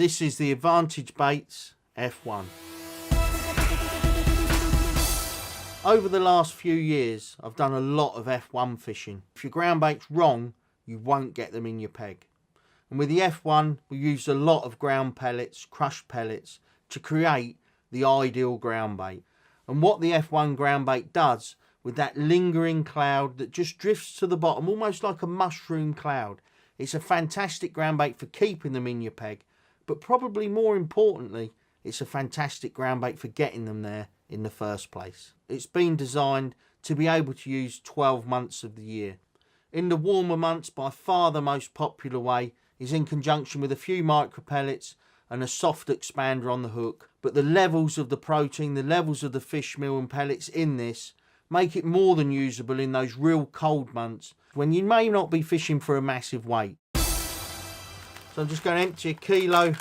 This is the Advantage Baits F1. Over the last few years, I've done a lot of F1 fishing. If your ground bait's wrong, you won't get them in your peg. And with the F1, we used a lot of ground pellets, crushed pellets, to create the ideal ground bait. And what the F1 ground bait does, with that lingering cloud that just drifts to the bottom, almost like a mushroom cloud, it's a fantastic ground bait for keeping them in your peg. But probably more importantly, it's a fantastic ground bait for getting them there in the first place. It's been designed to be able to use 12 months of the year. In the warmer months, by far the most popular way is in conjunction with a few micro pellets and a soft expander on the hook. But the levels of the protein, the levels of the fish meal and pellets in this make it more than usable in those real cold months when you may not be fishing for a massive weight. So I'm just going to empty a kilo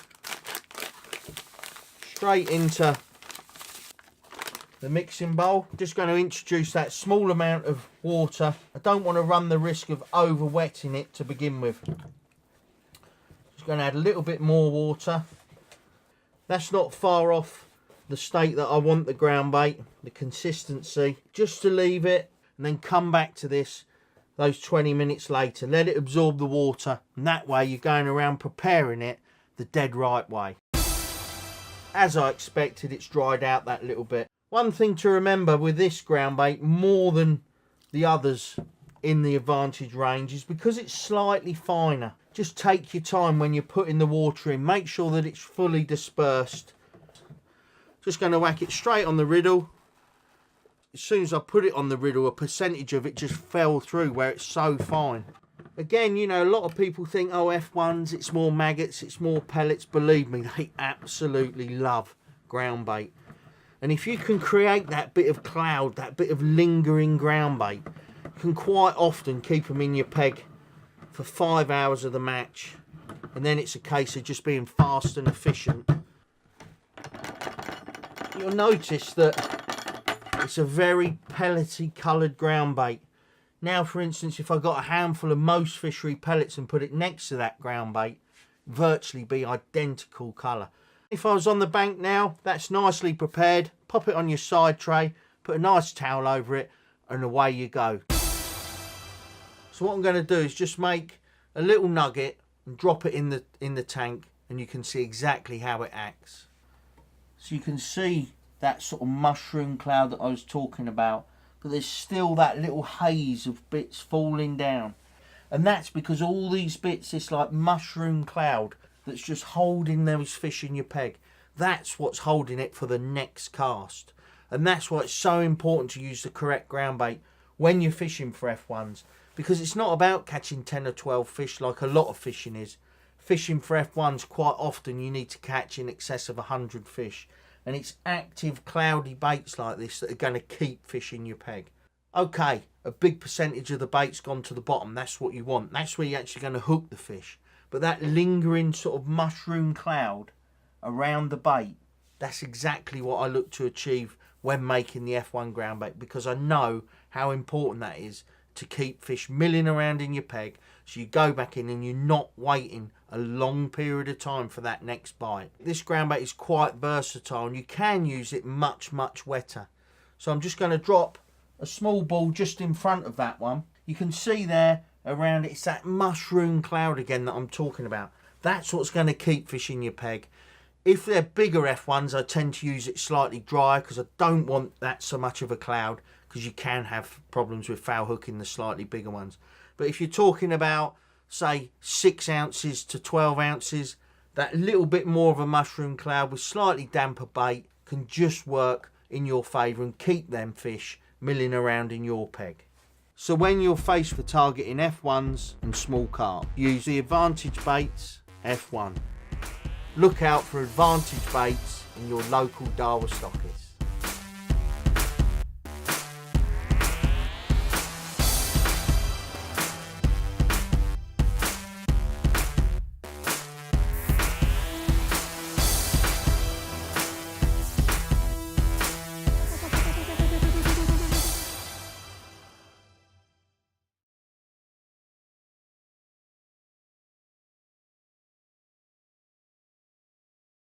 straight into the mixing bowl. Just going to introduce that small amount of water. I don't want to run the risk of over wetting it to begin with. Just going to add a little bit more water. That's not far off the state that I want the ground bait, the consistency. Just to leave it and then come back to this those 20 minutes later. Let it absorb the water, and that way you're going around preparing it the dead right way. As I expected, it's dried out that little bit. One thing to remember with this ground bait, more than the others in the Advantage range, is because it's slightly finer. Just take your time when you're putting the water in. Make sure that it's fully dispersed. Just going to whack it straight on the riddle. As soon as I put it on the riddle, a percentage of it just fell through where it's so fine. Again, you know, a lot of people think, oh, F1s, it's more maggots, it's more pellets. Believe me, they absolutely love ground bait. And if you can create that bit of cloud, that bit of lingering ground bait, you can quite often keep them in your peg for 5 hours of the match. And then it's a case of just being fast and efficient. You'll notice that it's a very pellety coloured ground bait. Now, for instance, if I got a handful of most fishery pellets and put it next to that ground bait, virtually be identical colour. If I was on the bank now, that's nicely prepared. Pop it on your side tray, put a nice towel over it, and away you go. So what I'm going to do is just make a little nugget and drop it in the tank, and you can see exactly how it acts. So you can see that sort of mushroom cloud that I was talking about, but there's still that little haze of bits falling down. And that's because all these bits, this like mushroom cloud that's just holding those fish in your peg, that's what's holding it for the next cast. And that's why it's so important to use the correct ground bait when you're fishing for F1s, because it's not about catching 10 or 12 fish like a lot of fishing is. Fishing for F1s, quite often you need to catch in excess of 100 fish. And it's active cloudy baits like this that are going to keep fish in your peg. Okay, a big percentage of the bait's gone to the bottom. That's what you want. That's where you're actually going to hook the fish. But that lingering sort of mushroom cloud around the bait, that's exactly what I look to achieve when making the F1 ground bait, because I know how important that is to keep fish milling around in your peg, so you go back in and you're not waiting a long period of time for that next bite. This ground bait is quite versatile and you can use it much wetter. So I'm just going to drop a small ball just in front of that one. You can see there around it, it's that mushroom cloud again that I'm talking about. That's what's going to keep fish in your peg. If they're bigger F1s, I tend to use it slightly drier because I don't want that so much of a cloud, because you can have problems with foul hooking the slightly bigger ones. But if you're talking about, say, 6 ounces to 12 ounces, that little bit more of a mushroom cloud with slightly damper bait can just work in your favour and keep them fish milling around in your peg. So when you're faced with targeting F1s and small carp, use the Advantage Baits F1. Look out for Advantage Baits in your local Daiwa stocking.